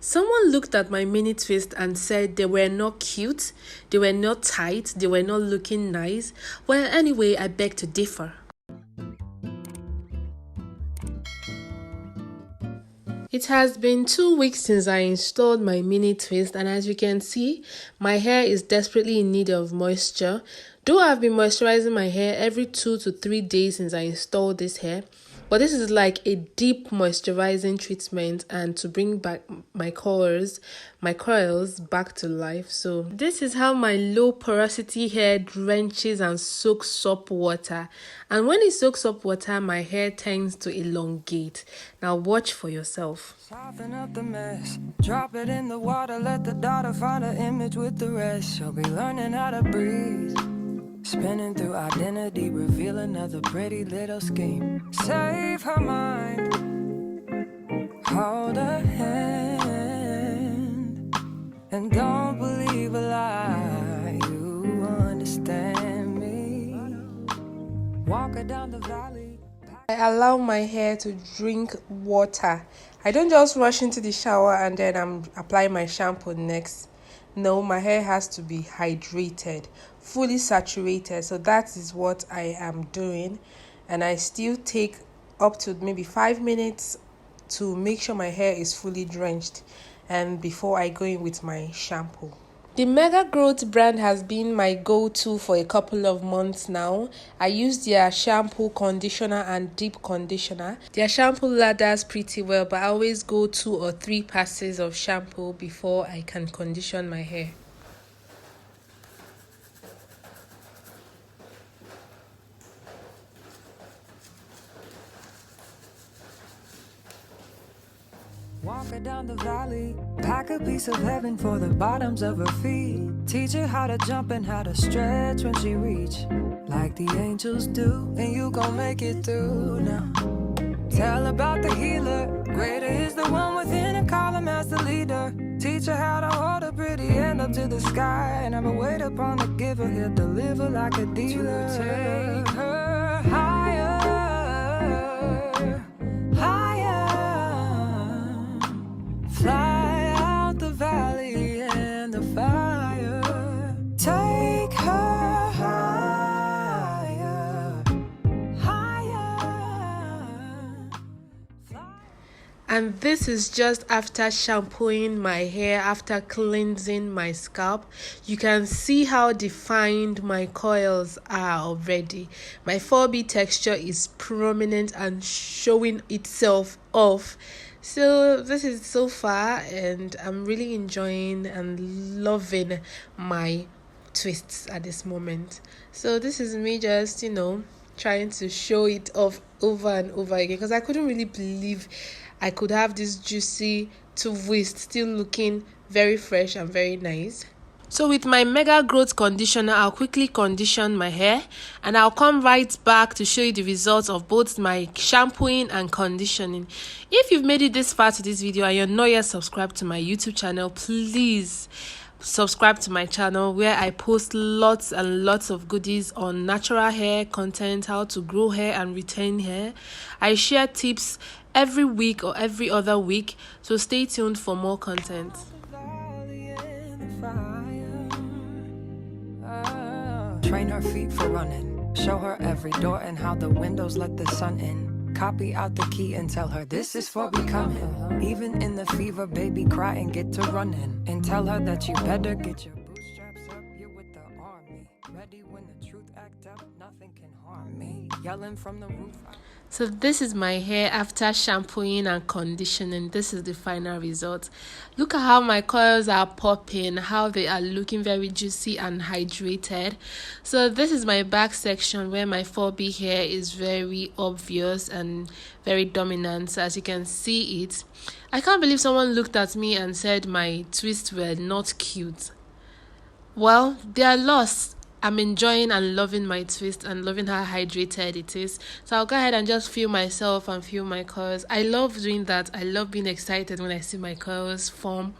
Someone looked at my mini twist and said they were not cute, they were not tight, they were not looking nice. Well, anyway, I beg to differ. It has been 2 weeks since I installed my mini twist, and as you can see, my hair is desperately in need of moisture. Though I've been moisturizing my hair every 2 to 3 days since I installed this hair, but this is like a deep moisturizing treatment and to bring back my coils back to life. So this is how my low porosity hair drenches and soaks up water. And when it soaks up water, my hair tends to elongate. Now watch for yourself. Soften up the mess, drop it in the water, let the daughter find an image with the rest. She'll be learning how to breathe. Spinning through identity, reveal another pretty little scheme. Save her mind, hold her hand, and don't believe a lie. You understand me. Walk her down the valley. I allow my hair to drink water. I don't just rush into the shower and then apply my shampoo next. No, my hair has to be hydrated, fully saturated. So that is what I am doing. And I still take up to maybe 5 minutes to make sure my hair is fully drenched and before I go in with my shampoo. The Mega Growth brand has been my go-to for a couple of months now. I use their shampoo, conditioner and deep conditioner. Their shampoo lathers pretty well, but I always go 2 or 3 passes of shampoo before I can condition my hair. Walk her down the valley, pack a piece of heaven for the bottoms of her feet. Teach her how to jump and how to stretch when she reach, like the angels do, and you gon' make it through now. Tell about the healer, greater is the one within her, call him as the leader. Teach her how to hold a pretty hand up to the sky, and never wait upon the giver, he'll deliver like a dealer. To take her higher, fly out the valley and the fire. Take her higher, higher. And this is just after shampooing my hair, after cleansing my scalp. You can see how defined my coils are already. My 4B texture is prominent and showing itself off. So this is so far, and I'm really enjoying and loving my twists at this moment. So this is me just, trying to show it off over and over again, because I couldn't really believe I could have this juicy twist still looking very fresh and very nice. So with my Mega Growth conditioner, I'll quickly condition my hair, and I'll come right back to show you the results of both my shampooing and conditioning. If you've made it this far to this video and you're not yet subscribed to my YouTube channel, please subscribe to my channel, where I post lots and lots of goodies on natural hair content, how to grow hair and retain hair. I share tips every week or every other week, so stay tuned for more content. Train her feet for running, show her every door and how the windows let the sun in. Copy out the key and tell her this is for becoming. Even in the fever, baby, cry and get to running. And tell her that you better get your bootstraps up, you're with the army. Ready when the truth act up, nothing can harm me. Yelling from the roof. So this is my hair after shampooing and conditioning. This is the final result. Look at how my coils are popping, how they are looking very juicy and hydrated. So this is my back section where my 4B hair is very obvious and very dominant. So as you can see it, I can't believe someone looked at me and said my twists were not cute. Well, they are lost. I'm enjoying and loving my twist and loving how hydrated it is. So I'll go ahead and just feel myself and feel my curls. I love doing that. I love being excited when I see my curls form.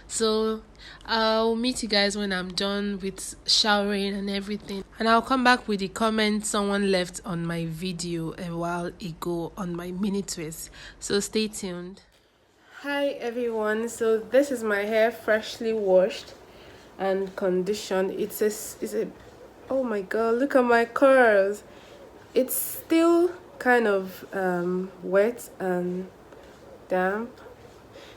So I'll meet you guys when I'm done with showering and everything. And I'll come back with the comment someone left on my video a while ago on my mini twist. So stay tuned. Hi everyone, so this is my hair freshly washed and conditioned. It's a oh my god, look at my curls. It's still kind of wet and damp,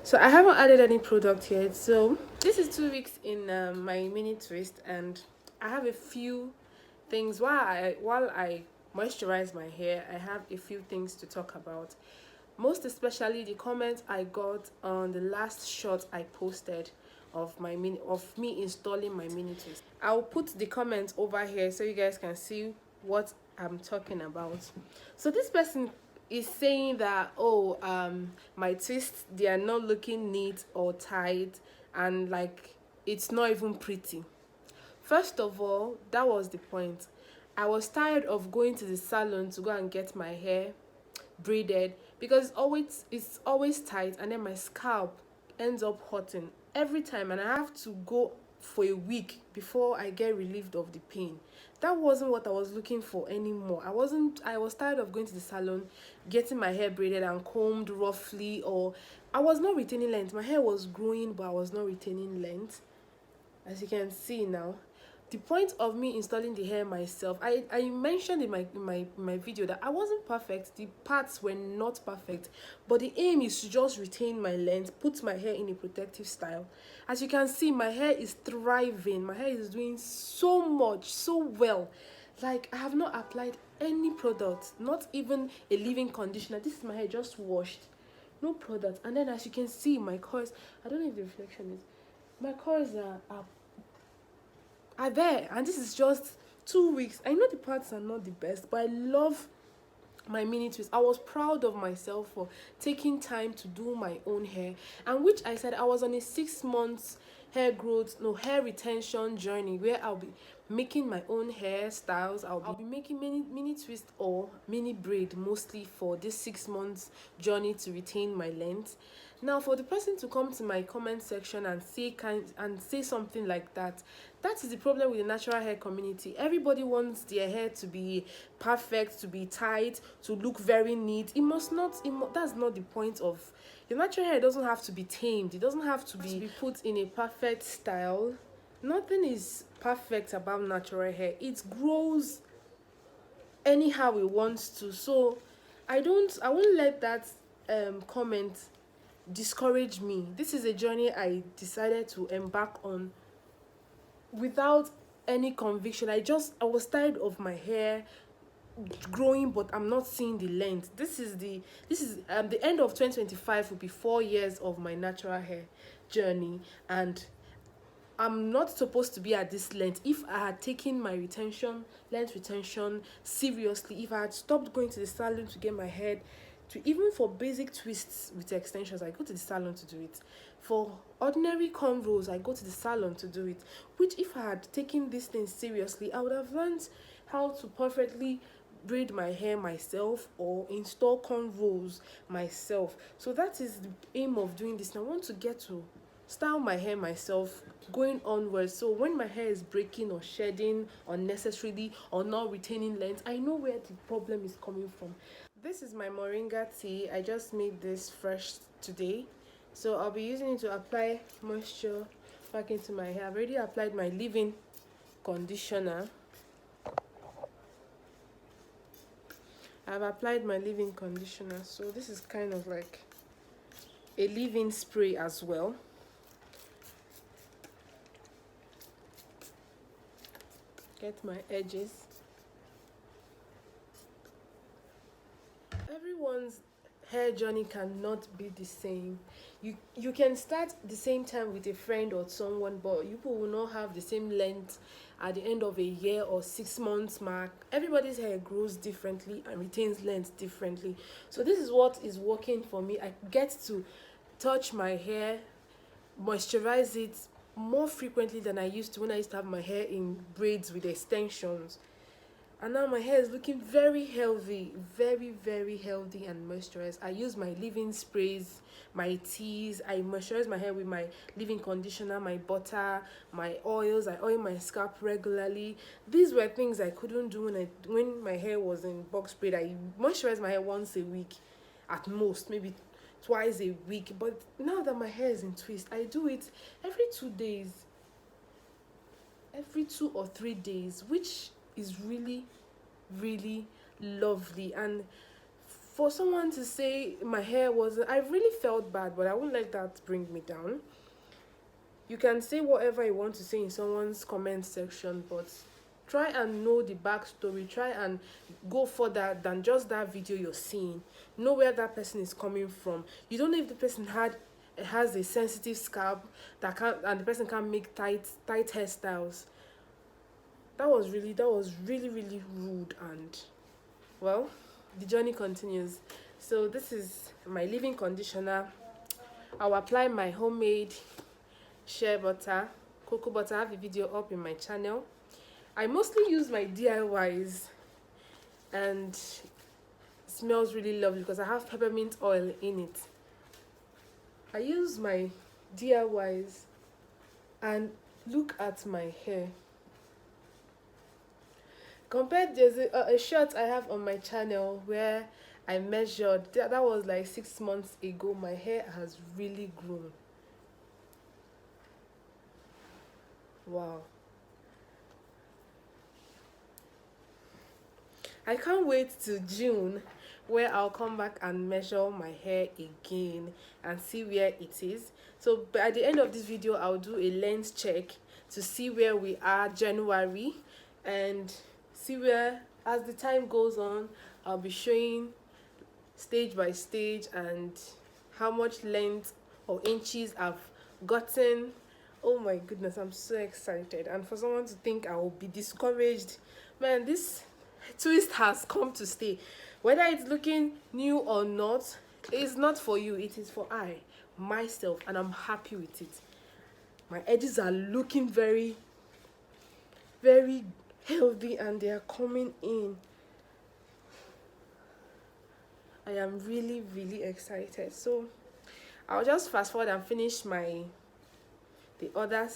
so I haven't added any product yet. So this is 2 weeks in my mini twist, and I have a few things while I moisturize my hair. I have a few things to talk about, most especially the comments I got on the last shot I posted of me installing my mini twist. I'll put the comments over here so you guys can see what I'm talking about. So this person is saying that, oh, my twists, they are not looking neat or tight, and like it's not even pretty. First of all, that was the point. I was tired of going to the salon to go and get my hair braided, because it's always tight, and then my scalp ends up hurting every time, and I have to go for a week before I get relieved of the pain. That wasn't what I was looking for anymore. I was tired of going to the salon, getting my hair braided and combed roughly, or I was not retaining length. My hair was growing, but I was not retaining length, as you can see now. The point of me installing the hair myself, I mentioned in my video that I wasn't perfect. The parts were not perfect, but the aim is to just retain my length, put my hair in a protective style. As you can see, my hair is thriving. My hair is doing so much, so well. Like, I have not applied any product, not even a leave-in conditioner. This is my hair just washed, no product. And then as you can see, my curls, I don't know if the reflection is, my curls are there, and this is just 2 weeks. I know the parts are not the best, but I love my mini twist. I was proud of myself for taking time to do my own hair, and which I said I was on a 6 months hair retention journey, where I'll be making my own hairstyles. I'll be making mini twist or mini braid mostly for this 6 months journey to retain my length. Now, for the person to come to my comment section and say something like that, that is the problem with the natural hair community. Everybody wants their hair to be perfect, to be tight, to look very neat. It must not. That's not the point of your natural hair. It doesn't have to be tamed. It doesn't have to be put in a perfect style. Nothing is perfect about natural hair. It grows anyhow it wants to. So I won't let that comment discourage me. This is a journey I decided to embark on without any conviction. I was tired of my hair growing, but I'm not seeing the length. This is the end of 2025 will be 4 years of my natural hair journey, and I'm not supposed to be at this length. If I had taken my length retention seriously, if I had stopped going to the salon to get my hair, to even for basic twists with extensions, I go to the salon to do it. For ordinary cornrows, I go to the salon to do it. Which, if I had taken this thing seriously, I would have learned how to perfectly braid my hair myself or install cornrows myself. So that is the aim of doing this. I want to get to style my hair myself going onwards, so when my hair is breaking or shedding unnecessarily or not retaining length, I know where the problem is coming from. This is my Moringa tea. I just made this fresh today, so I'll be using it to apply moisture back into my hair. I've already applied my leave-in conditioner. I've applied my leave-in conditioner, so this is kind of like a leave-in spray as well. Get my edges. Everyone's hair journey cannot be the same. You can start the same time with a friend or someone, but you will not have the same length at the end of a year or 6 months mark. Everybody's hair grows differently and retains length differently. So this is what is working for me. I get to touch my hair, moisturize it more frequently than I used to when I used to have my hair in braids with extensions. And now my hair is looking very healthy, very, very healthy and moisturized. I use my leave-in sprays, my teas. I moisturize my hair with my leave-in conditioner, my butter, my oils. I oil my scalp regularly. These were things I couldn't do when my hair was in box braid. I moisturize my hair once a week at most, maybe twice a week. But now that my hair is in twist, I do it every 2 days, every 2 or 3 days, which is really, really lovely. And for someone to say my hair wasn't, I really felt bad, but I wouldn't let that bring me down. You can say whatever you want to say in someone's comment section, but try and know the backstory. Try and go further than just that video you're seeing. Know where that person is coming from. You don't know if the person has a sensitive scalp that can't, and the person can't make tight hairstyles. That was really really rude. And well, the journey continues. So this is my leave-in conditioner. I'll apply my homemade shea butter, cocoa butter. I have a video up in my channel. I mostly use my DIYs, and it smells really lovely because I have peppermint oil in it. I use my DIYs, and look at my hair. Compared, there's a shot I have on my channel where I measured, that was like 6 months ago. My hair has really grown. Wow. I can't wait to June, where I'll come back and measure my hair again and see where it is. So by the end of this video, I'll do a length check to see where we are January, and see where, as the time goes on, I'll be showing stage by stage and how much length or inches I've gotten. Oh my goodness, I'm so excited. And for someone to think I will be discouraged, man, this twist has come to stay. Whether it's looking new or not, it's not for you, it is for myself, and I'm happy with it. My edges are looking very, very healthy, and they are coming in. I am really, really excited. So I'll just fast forward and finish the other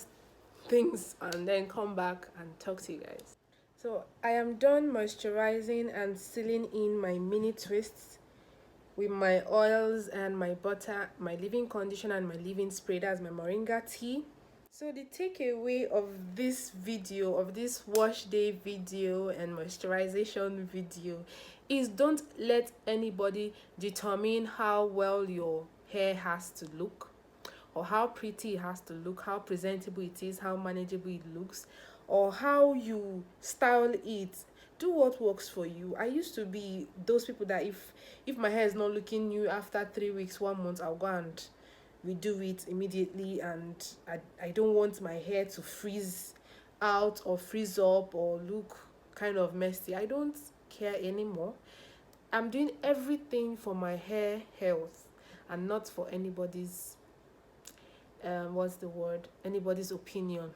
things, and then come back and talk to you guys. So I am done moisturizing and sealing in my mini twists with my oils and my butter, my leave-in conditioner, and my leave-in spray. That's my Moringa tea. So the takeaway of this video, of this wash day video and moisturization video, is don't let anybody determine how well your hair has to look, or how pretty it has to look, how presentable it is, how manageable it looks, or how you style it. Do what works for you. I used to be those people that if my hair is not looking new after 3 weeks, 1 month, I'll go and redo it immediately, and I don't want my hair to freeze out or freeze up or look kind of messy. I don't care anymore. I'm doing everything for my hair health and not for anybody's anybody's opinion.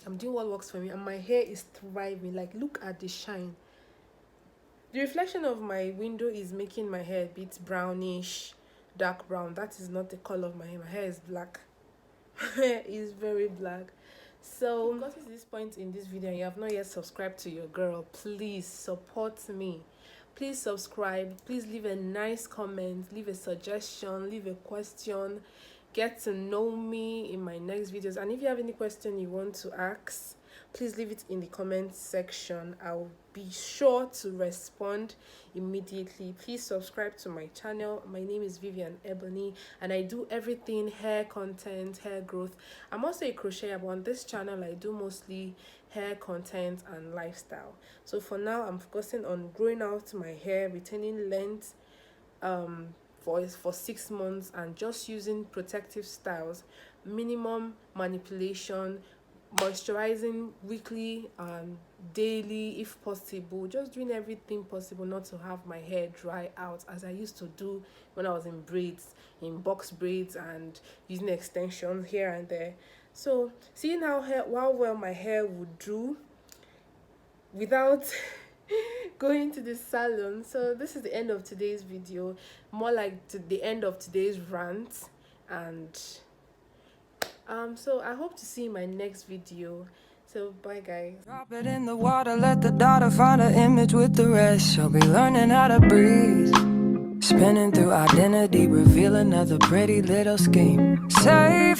I'm doing what works for me, and my hair is thriving. Like, look at the shine. The reflection of my window is making my hair a bit brownish, dark brown. That is not the color of my hair. My hair is black. My hair is very black. So if you got to this point in this video and you have not yet subscribed to your girl, please support me. Please subscribe. Please leave a nice comment, leave a suggestion, leave a question. Get to know me in my next videos. And if you have any question you want to ask, please leave it in the comment section. I'll be sure to respond immediately. Please subscribe to my channel. My name is Vivian Ebony, and I do everything hair content, hair growth. I'm also a crocheter, but on this channel I do mostly hair content and lifestyle. So for now, I'm focusing on growing out my hair, retaining length for 6 months, and just using protective styles, minimum manipulation, moisturizing weekly and daily if possible, just doing everything possible not to have my hair dry out as I used to do when I was in braids, in box braids, and using extensions here and there. So seeing how well my hair would do without going to the salon. So this is the end of today's video, more like the end of today's rant. And so I hope to see you in my next video. So bye guys. Drop it in the water, let the daughter find her image with the rest. She'll be learning how to breathe. Spinning through identity, reveal another pretty little scheme. Save